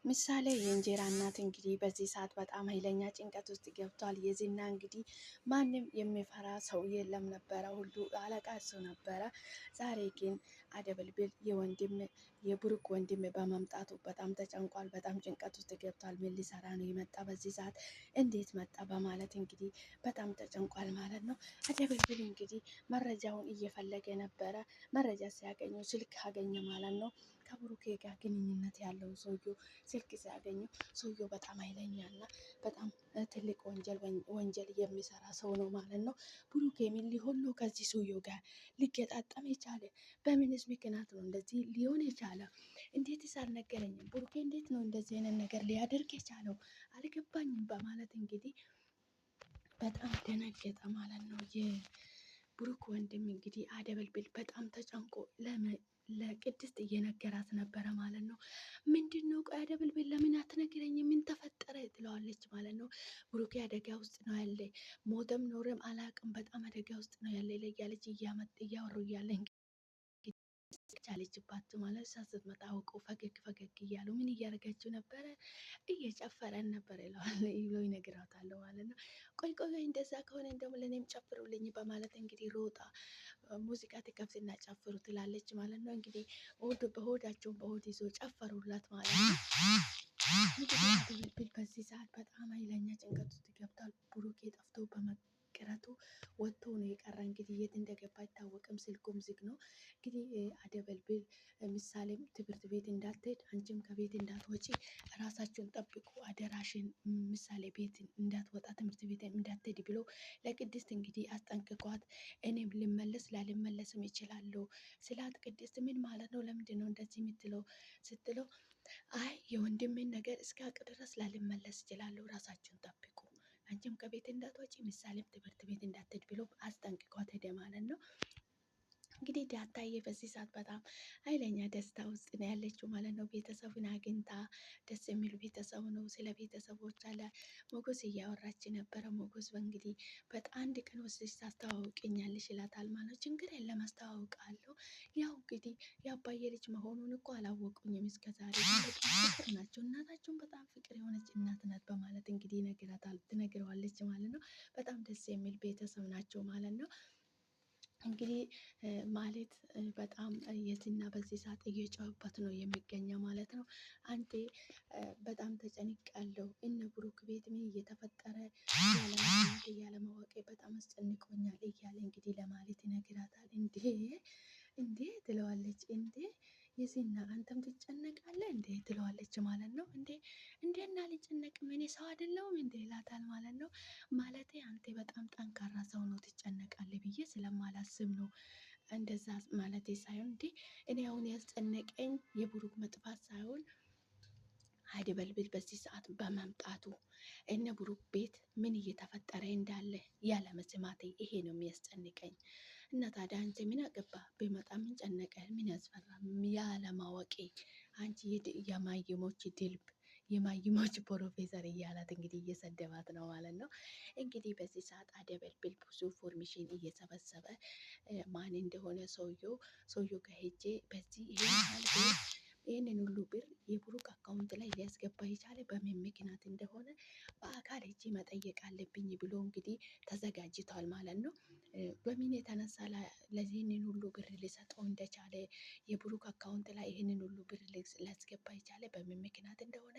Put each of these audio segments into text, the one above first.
ምሳሌ የእንጀራ እናት እንግዲህ በዚህ ሰዓት በጣም ኃይለኛ ጭንቀት ውስጥ ገብቷል። የዝና እንግዲህ ማንም የሚፈራ ሰው የለም ነበረ፣ ሁሉ አለቃ እሱ ነበረ። ዛሬ ግን አደበልብል የብሩክ ወንድም በመምጣቱ በጣም ተጨንቋል። በጣም ጭንቀት ውስጥ ገብቷል። ምን ሊሰራ ነው የመጣ በዚህ ሰዓት እንዴት መጣ በማለት እንግዲህ በጣም ተጨንቋል ማለት ነው። አደበልብል እንግዲህ መረጃውን እየፈለገ ነበረ። መረጃ ሲያገኘው ስልክ አገኘ ማለት ነው። ከብሩኬ ጋር ግንኙነት ያለው ሰውዬው ስልክ ሲያገኙ ሰውዬው በጣም ኃይለኛና በጣም ትልቅ ወንጀል የሚሰራ ሰው ነው ማለት ነው። ብሩኬ ምን ሊሆን ነው ከዚህ ሰውዬው ጋር ሊገጣጠም የቻለ? በምንስ ምክንያት ነው እንደዚህ ሊሆን የቻለ? እንዴትስ አልነገረኝም? ብሩኬ እንዴት ነው እንደዚህ አይነት ነገር ሊያደርግ የቻለው? አልገባኝም በማለት እንግዲህ በጣም ደነገጠ ማለት ነው። የብሩክ ወንድም እንግዲህ አደበልብል በጣም ተጨንቆ ለቅድስት እየነገራት ነበረ ማለት ነው። ምንድን ነው ቆይ አደበልብል ለምን አትነግረኝም? ምን ተፈጠረ ትለዋለች ማለት ነው። ብሩኬ አደጋ ውስጥ ነው ያለ፣ ሞተም ኖረም አላቅም፣ በጣም አደጋ ውስጥ ነው ያለ እያለች እያወሩ እያለ ቻለችባት ማለት እሷ ስትመጣ አውቀው ፈገግ ፈገግ እያሉ ምን እያደረገችው ነበረ? እየጨፈረን ነበር ይለዋል ብሎ ይነግራታል ማለት ነው። ቆይ ቆይ እንደዛ ከሆነ ደግሞ ለእኔም ጨፍሩልኝ በማለት እንግዲህ ሮጣ ሙዚቃ ትከፍትና ጨፍሩ ትላለች ማለት ነው። እንግዲህ በሆዳቸውን በሆድ ይዞ ጨፈሩላት ማለት ነው። እንግዲህ አደበልብል በዚህ ሰዓት በጣም ኃይለኛ ጭንቀት ውስጥ ገብቷል። ብሩኬ ጠፍቶ በመቅረቱ ወጥቶ ነው የቀረ። እንግዲህ የት እንደገባ አይታወቅም። ስልኩም ዝግ ነው። እንግዲህ አደበልብል ምሳሌም ትምህርት ቤት እንዳትሄድ፣ አንቺም ከቤት እንዳትወጪ፣ ራሳችሁን ጠብቁ አደራሽን፣ ምሳሌ ቤት እንዳትወጣ፣ ትምህርት ቤት እንዳትሄድ ብሎ ለቅድስት እንግዲህ አስጠንቅቋት፣ እኔም ልመለስ ላልመለስም ይችላለሁ ስላት፣ ቅድስት ምን ማለት ነው? ለምንድን ነው እንደዚህ የምትለው ስትለው፣ አይ የወንድሜን ነገር እስኪያውቅ ድረስ ላልመለስ እችላለሁ፣ ራሳችሁን ጠብቁ፣ አንቺም ከቤት እንዳትወጪ፣ ምሳሌም ትምህርት ቤት እንዳትሄድ ብሎ አስጠንቅቋት ሄደ ማለት ነው። እንግዲህ ዳጣዬ በዚህ ሰዓት በጣም ኃይለኛ ደስታ ውስጥ ነው ያለችው ማለት ነው። ቤተሰቡን አግኝታ ደስ የሚሉ ቤተሰቡ ነው። ስለ ቤተሰቦች አለ ሞገስ እያወራች ነበረ። ሞገስ በእንግዲህ በአንድ ቀን ወስደሽ ታስተዋውቀኛለሽ ይላታል ማለት ነው። ችግር የለም አስተዋውቃለሁ። ያው እንግዲህ የአባዬ ልጅ መሆኑን እኮ አላወቁኝም እስከዛሬ፣ በጣም ፍቅር ናቸው፣ እናታቸውን በጣም ፍቅር የሆነች እናት ናት በማለት እንግዲህ ትነግረዋለች ማለት ነው። በጣም ደስ የሚል ቤተሰብ ናቸው ማለት ነው። እንግዲህ ማለት በጣም የዝና በዚህ ሰዓት እየጮህበት ነው የሚገኘው ማለት ነው። አንተ በጣም ተጨንቄያለሁ፣ እነ ብሩክ ቤት ምን እየተፈጠረ ያለማወቄ በጣም አስጨንቆኛል እያለ እንግዲህ ለማለት ይነግራታል። እንዴ ትለዋለች። እንዴ የዝና አንተም ትጨነቃለህ እንዴ ትለዋለች ማለት ነው። እንዴና ልጨነቅም እኔ ሰው አይደለሁም እንዴ ይላታል ማለት ነው። ማለቴ አንተ በጣም ጠንካራ ሰው ነው ትጨነቃለህ ብዬ ስለማላስብ ነው እንደዛ ማለቴ ሳይሆን፣ እንዴ እኔ አሁን ያስጨነቀኝ የብሩክ መጥፋት ሳይሆን አደበልብል በዚህ ሰዓት በመምጣቱ እነ ብሩክ ቤት ምን እየተፈጠረ እንዳለ ያለ መስማቴ ይሄ ነው የሚያስጨንቀኝ። እና ታዲያ አንተ ምን አገባ ቢመጣ ምን ጨነቀ? ምን ያስፈራ? ያለማወቄ አንቺ የማይሞች ድልብ የማይሞች ፕሮፌሰር እያላት እንግዲህ እየሰደባት ነው ማለት ነው። እንግዲህ በዚህ ሰዓት አደበልብል ብዙ ኢንፎርሜሽን እየሰበሰበ ማን እንደሆነ ሰውየው ከሄጄ በዚህ ይህንን ሁሉ ብር የብሩክ አካውንት ላይ ሊያስገባ የቻለ በምን ምክንያት እንደሆነ በአካል ሄጄ መጠየቅ አለብኝ ብሎ እንግዲህ ተዘጋጅቷል ማለት ነው። በምን የተነሳ ለዚህንን ሁሉ ብር ሊሰጠው እንደቻለ፣ የብሩክ አካውንት ላይ ይህንን ሁሉ ብር ሊያስገባ የቻለ በምን ምክንያት እንደሆነ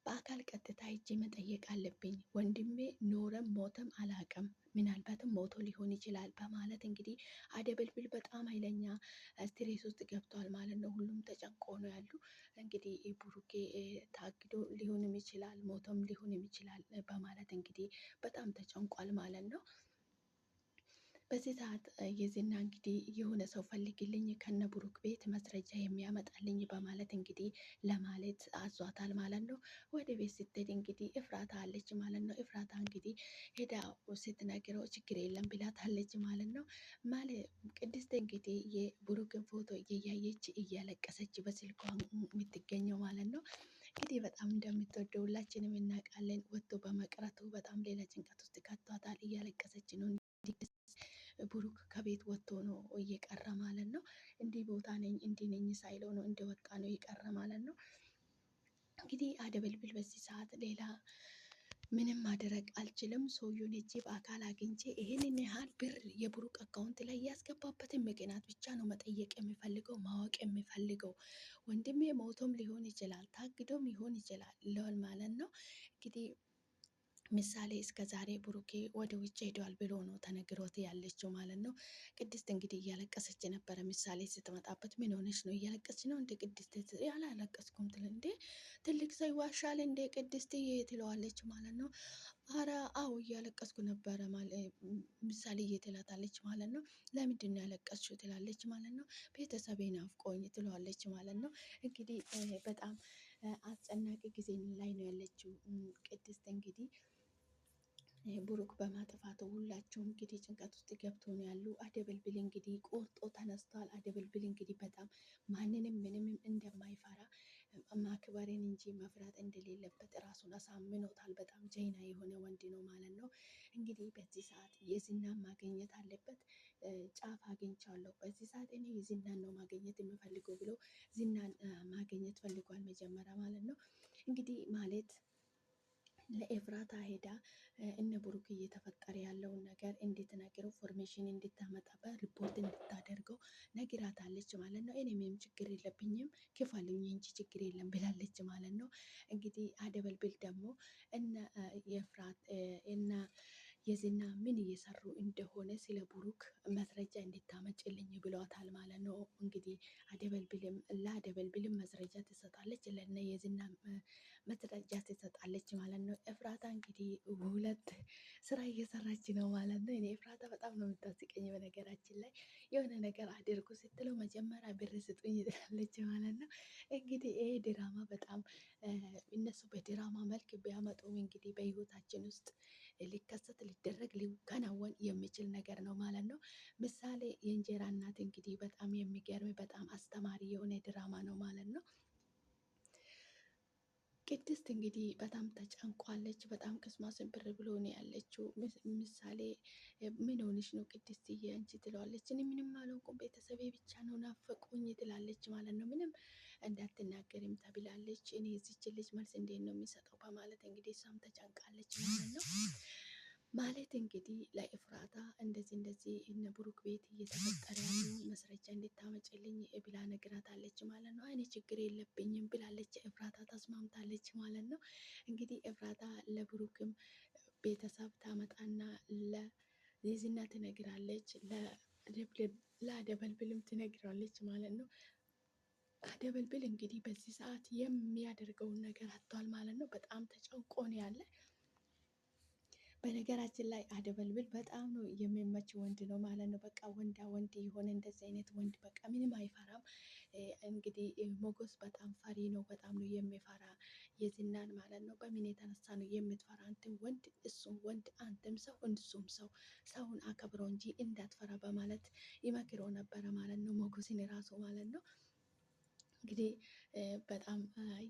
በአካል ቀጥታ ሄጄ መጠየቅ አለብኝ። ወንድሜ ኖረም ሞተም አላቅም፣ ምናልባትም ሞቶ ሊሆን ይችላል በማለት እንግዲህ አደበልብል በጣም ኃይለኛ ስትሬስ ውስጥ ገብቷል ማለት ነው። ሁሉም ተጨንቆ ነው ያሉ። እንግዲህ ብሩኬ ታግዶ ሊሆንም ይችላል፣ ሞቶም ሊሆንም ይችላል በማለት እንግዲህ በጣም ተጨንቋል ማለት ነው። በዚህ ሰዓት የዝና እንግዲህ የሆነ ሰው ፈልግልኝ ከነ ብሩክ ቤት መስረጃ የሚያመጣልኝ በማለት እንግዲህ ለማለት አዟታል ማለት ነው። ወደ ቤት ስትሄድ እንግዲህ እፍራታ አለች ማለት ነው። እፍራታ እንግዲህ ሄዳ ስትነግረው ችግር የለም ብላታለች ማለት ነው። ቅድስት እንግዲህ የብሩክን ፎቶ እያየች እያለቀሰች በስልኳ የምትገኘው ማለት ነው። እንግዲህ በጣም እንደምትወደው ሁላችንም እናውቃለን። ወጥቶ በመቅረቱ በጣም ሌላ ጭንቀት ውስጥ ከቷታል። እያለቀሰች ነው ብሩክ ከቤት ወጥቶ ነው እየቀረ ማለት ነው። እንዲህ ቦታ ነኝ እንዲህ ነኝ ሳይለው ነው እንደወጣ ነው የቀረ ማለት ነው። እንግዲህ አደበልብል በዚህ ሰዓት ሌላ ምንም ማድረግ አልችልም። ሰውየውን ሄጄ በአካል አግኝቼ ይህንን ያህል ብር የብሩክ አካውንት ላይ ያስገባበትን ምክንያት ብቻ ነው መጠየቅ የሚፈልገው ማወቅ የሚፈልገው። ወንድሜ ሞቶም ሊሆን ይችላል፣ ታግዶም ሊሆን ይችላል ለሆን ማለት ነው እንግዲህ ምሳሌ እስከ ዛሬ ብሩኬ ወደ ውጭ ሄደዋል ብሎ ነው ተነግሮት ያለችው ማለት ነው። ቅድስት እንግዲህ እያለቀሰች ነበረ። ምሳሌ ስትመጣበት ምን ሆነች ነው እያለቀሰች ነው እንደ ቅድስት ያላለቀስኩም ትል እንዴ ትልቅ ሰው ይዋሻል እንደ ቅድስት ትለዋለች ማለት ነው። አረ አዎ እያለቀስኩ ነበረ ምሳሌ ትላታለች ማለት ነው። ለምንድን ነው ያለቀስሽው ትላለች ማለት ነው። ቤተሰቤ ናፍቆኝ ትለዋለች ማለት ነው። እንግዲህ በጣም አስጨናቂ ጊዜ ላይ ነው ያለችው ቅድስት እንግዲህ ብሩክ በማጥፋቱ ሁላቸውም እንግዲህ ጭንቀት ውስጥ ገብቶ ነው ያሉ። አደበልብል እንግዲህ ቆርጦ ተነስቷል። አደበልብል እንግዲህ በጣም ማንንም ምንም እንደማይፈራ ማክበርን እንጂ መፍራት እንደሌለበት ራሱን አሳምኖታል። በጣም ጀይና የሆነ ወንድ ነው ማለት ነው። እንግዲህ በዚህ ሰዓት የዝናን ማግኘት አለበት። ጫፍ አግኝቻለሁ፣ በዚህ ሰዓት እኔ የዝናን ነው ማግኘት የምፈልገው ብሎ ዝናን ማግኘት ፈልጓል መጀመሪያ ማለት ነው። እንግዲህ ማለት ለኤፍራታ ሄዳ እነ ብሩክ እየተፈጠረ ያለውን ነገር እንድትነግረው ፎርሜሽን እንድታመጣበት ሪፖርት እንድታደርገው ነግራታለች ማለት ነው። እኔ ምንም ችግር የለብኝም ክፈሉኝ እንጂ ችግር የለም ብላለች ማለት ነው። እንግዲህ አደበልብል ደግሞ እነ የፍራት እና የዝና ምን እየሰሩ እንደሆነ ስለ ብሩክ መስረጃ እንድታመጭልኝ ብሏታል ማለት ነው። እንግዲህ አደበልብልም ለአደበልብልም መስረጃ ትሰጣለች፣ ለነ የዝና መስረጃ ትሰጣለች ማለት ነው። ኤፍራታ እንግዲህ ሁለት ስራ እየሰራች ነው ማለት ነው። እኔ ኤፍራታ በጣም ነው የምታስቀኝ። በነገራችን ላይ የሆነ ነገር አድርጉ ስትለው መጀመሪያ ብር ስጡኝ ትላለች ማለት ነው። እንግዲህ ይሄ ድራማ በጣም እነሱ በድራማ መልክ ቢያመጡም እንግዲህ በህይወታችን ውስጥ ሊከሰት ሊደረግ ሊከናወን የሚችል ነገር ነው ማለት ነው። ምሳሌ የእንጀራ እናት እንግዲህ በጣም የሚገርም በጣም አስተማሪ የሆነ ድራማ ነው ማለት ነው። ቅድስት እንግዲህ በጣም ተጨንቋለች። በጣም ቅስሟ ስብር ብሎ ነው ያለችው። ምሳሌ ምን ሆንሽ ነው ቅድስትዬ አንቺ ትለዋለች። እኔ ምንም አልሆንኩም ቤተሰቤ ብቻ ነው ናፈቁኝ ትላለች ማለት ነው። ምንም እንዳትናገርም ተብላለች። እኔ እዚች ልጅ መልስ እንዴት ነው የሚሰጠው በማለት እንግዲህ እሷም ተጨንቃለች ማለት ነው። ማለት እንግዲህ ለኤፍራታ እንደዚህ እንደዚህ እነ ብሩክ ቤት እየተፈጠረ ያለው መስረጃ እንድታመጭልኝ ብላ ነግራታለች ማለት ነው። እኔ ችግር የለብኝም ብላለች። ኤፍራታ ተስማምታለች ማለት ነው። እንግዲህ ኤፍራታ ለብሩክም ቤተሰብ ታመጣና ለዝና ትነግራለች፣ ለአደበልብልም ትነግራለች ማለት ነው። አደበልብል እንግዲህ በዚህ ሰዓት የሚያደርገውን ነገር አጥቷል ማለት ነው። በጣም ተጨንቆ ነው ያለ። በነገራችን ላይ አደበልብል በጣም ነው የሚመች ወንድ ነው ማለት ነው። በቃ ወንዳ ወንድ የሆነ እንደዚህ አይነት ወንድ በቃ ምንም አይፈራም። እንግዲህ ሞገስ በጣም ፈሪ ነው፣ በጣም ነው የሚፈራ የዝናን ማለት ነው። በምን የተነሳ ነው የምትፈራ አንተም ወንድ እሱም ወንድ አንተም ሰው እንሱም ሰው ሰውን አከብረው እንጂ እንዳትፈራ በማለት ይመክረው ነበረ ማለት ነው። ሞገስን ራሱ ማለት ነው። እንግዲህ በጣም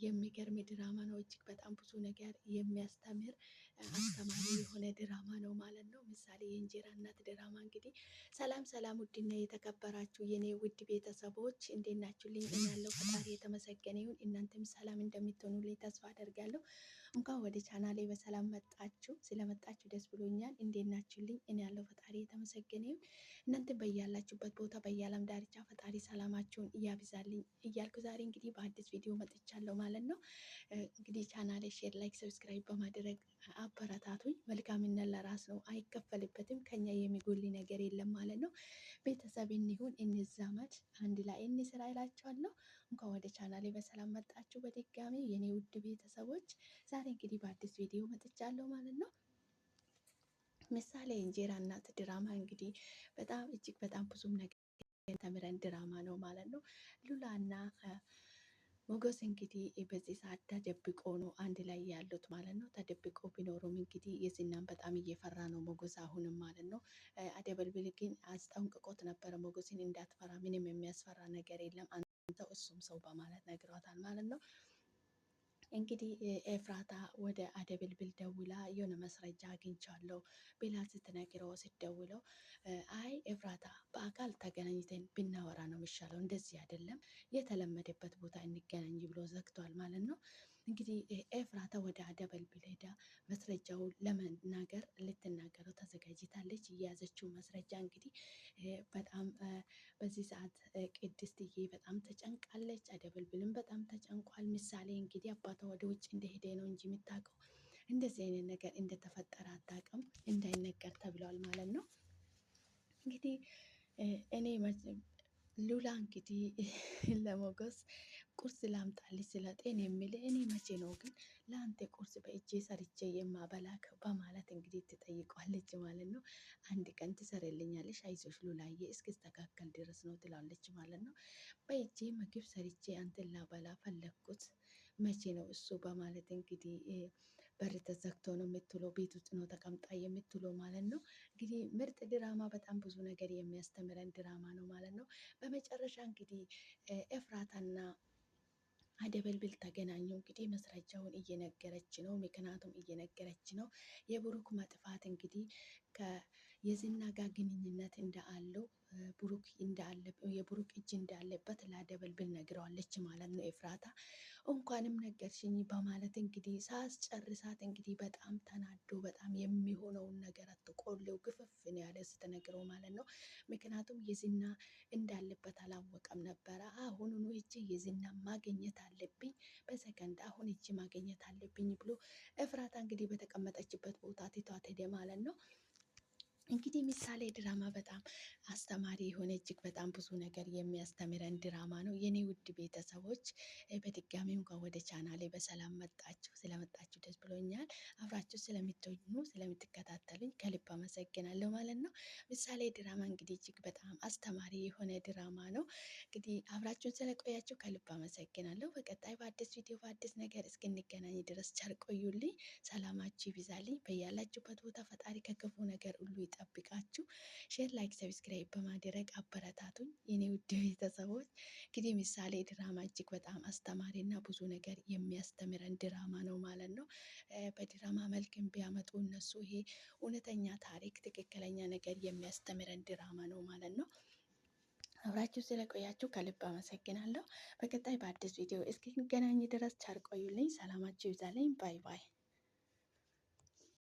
የሚገርም ድራማ ነው። እጅግ በጣም ብዙ ነገር የሚያስተምር አስተማሪ የሆነ ድራማ ነው ማለት ነው። ምሳሌ የእንጀራ እናት ድራማ እንግዲህ ሰላም ሰላም፣ ውድና የተከበራችሁ የኔ ውድ ቤተሰቦች እንዴት ናችሁልኝ? እኔ ያለው ፈጣሪ የተመሰገነ ይሁን። እናንተም ሰላም እንደምትሆኑልኝ ተስፋ አደርጋለሁ። እንኳን ወደ ቻናሌ በሰላም መጣችሁ። ስለመጣችሁ ደስ ብሎኛል። እንዴት ናችሁልኝ? እኔ ያለው ፈጣሪ የተመሰገነ ይሁን። እናንተ በያላችሁበት ቦታ በየዓለም ዳርቻ ፈጣሪ ሰላማችሁን እያብዛልኝ እያልኩ ዛሬ እንግዲህ በአዲስ ቪዲዮ መጥቻለሁ ማለት ነው። እንግዲህ ቻናሌ ሼር፣ ላይክ፣ ሰብስክራይብ በማድረግ አበረታቱኝ። መልካምነት ለራስ ነው፣ አይከፈልበትም። ከኛ የሚጎል ነገር የለም ማለት ነው። ቤተሰብ እንሁን፣ እንዛመድ፣ አንድ ላይ እንስራ እላችኋለሁ። እንኳን ወደ ቻናሌ በሰላም መጣችሁ በድጋሚ የኔ ውድ ቤተሰቦች። ዛሬ እንግዲህ በአዲስ ቪዲዮ መጥቻለሁ ማለት ነው። ምሳሌ እንጀራ እናት ድራማ እንግዲህ በጣም እጅግ በጣም ብዙም ነገር ተምረን ድራማ ነው ማለት ነው። ሉላና ሞገስ እንግዲህ በዚህ ሰዓት ተደብቆ ነው አንድ ላይ ያሉት ማለት ነው። ተደብቆ ቢኖሩም እንግዲህ የዝናን በጣም እየፈራ ነው ሞገስ አሁንም ማለት ነው። አደበልብል ግን አስጠንቅቆት ነበረ ሞገስን እንዳትፈራ፣ ምንም የሚያስፈራ ነገር የለም አንተው እሱም ሰው በማለት ነግሯታል ማለት ነው። እንግዲህ ኤፍራታ ወደ አደበልብል ደውላ የሆነ መስረጃ አግኝቻለሁ ብላ ስትነግረው ስትደውለው አይ ኤፍራታ በአካል ተገናኝተን ብናወራ ነው የሚሻለው፣ እንደዚህ አይደለም የተለመደበት ቦታ እንገናኝ ብሎ ዘግቷል ማለት ነው። እንግዲህ ኤፍራታ ወደ አደበልብል ሄዳ መስረጃውን ለመናገር ልትናገረው ተዘጋጅታለች። የያዘችው መስረጃ እንግዲህ በጣም በዚህ ሰዓት ቅድስትዬ በጣም ተጨንቃለች። አደበልብልም በጣም ተጨንቋል። ምሳሌ እንግዲህ አባቷ ወደ ውጭ እንደሄደ ነው እንጂ የምታውቀው እንደዚህ አይነት ነገር እንደተፈጠረ አታውቅም። እንዳይነገር ተብለዋል ማለት ነው። እንግዲህ እኔ ሉላ እንግዲህ ለሞገስ ቁርስ ላምጣልሽ ስለ ጤን የሚል እኔ መቼ ነው ግን ለአንተ ቁርስ በእጄ ሰርቼ የማበላክ በማለት እንግዲህ ትጠይቋለች ማለት ነው። አንድ ቀን ትሰሪልኛለሽ አይዞሽ ሉላዬ እስክስተካከል ድረስ ነው ትላለች ማለት ነው። በእጄ ምግብ ሰርቼ አንተን ላበላ ፈለግኩት መቼ ነው እሱ በማለት እንግዲህ በር ተዘግቶ ነው የምትውለው፣ ቤት ውስጥ ነው ተቀምጣ የምትውለው ማለት ነው። እንግዲህ ምርጥ ድራማ፣ በጣም ብዙ ነገር የሚያስተምረን ድራማ ነው ማለት ነው። በመጨረሻ እንግዲህ ኤፍራታና አደበልብል ተገናኙ። እንግዲህ መስረጃውን እየነገረች ነው፣ ምክንያቱም እየነገረች ነው የብሩክ መጥፋት እንግዲህ የዝና ጋር ግንኙነት እንዳለው ብሩክ የብሩክ እጅ እንዳለበት ለአደበልብል ነግረዋለች ማለት ነው። ኤፍራታ እንኳንም ነገርሽኝ በማለት እንግዲህ ሳስጨርሳት እንግዲህ በጣም ተናዶ በጣም የሚሆነውን ነገር አትቆሌው ግፍፍ ነው ያለ ስትነግረው ማለት ነው። ምክንያቱም የዝና እንዳለበት አላወቀም ነበረ። አሁኑኑ እጅ የዝና ማግኘት አለብኝ፣ በሰከንድ አሁን እጅ ማግኘት አለብኝ ብሎ ኤፍራታ እንግዲህ በተቀመጠችበት ቦታ ትቷት ሄደ ማለት ነው። እንግዲህ ምሳሌ ድራማ በጣም አስተማሪ የሆነ እጅግ በጣም ብዙ ነገር የሚያስተምረን ድራማ ነው። የኔ ውድ ቤተሰቦች በድጋሚ እንኳን ወደ ቻናሌ በሰላም መጣችሁ። ስለመጣችሁ ደስ ብሎኛል። አብራችሁ ስለምትሆኑ ስለምትከታተሉኝ ከልብ አመሰግናለሁ ማለት ነው። ምሳሌ ድራማ እንግዲህ እጅግ በጣም አስተማሪ የሆነ ድራማ ነው። እንግዲህ አብራችሁን ስለቆያችሁ ከልብ አመሰግናለሁ። በቀጣይ በአዲስ ቪዲዮ በአዲስ ነገር እስክንገናኝ ድረስ ቸር ቆዩልኝ። ሰላማችሁ ይብዛልኝ በያላችሁበት ቦታ። ፈጣሪ ከክፉ ነገር ሁሉ ይጠብቃችሁ። ሼር፣ ላይክ፣ ሰብስክራይብ በማድረግ አበረታቱኝ የኔ ውድ ቤተሰቦች። እንግዲህ ምሳሌ ድራማ እጅግ በጣም አስተማሪ እና ብዙ ነገር የሚያስተምረን ድራማ ነው ማለት ነው። በድራማ መልክም ቢያመጡ እነሱ ይሄ እውነተኛ ታሪክ ትክክለኛ ነገር የሚያስተምረን ድራማ ነው ማለት ነው። አብራችሁ ስለቆያችሁ ከልብ አመሰግናለሁ። በቀጣይ በአዲስ ቪዲዮ እስክንገናኝ ድረስ ቸር ቆዩልኝ። ሰላማችሁ ይብዛልኝ። ባይ ባይ።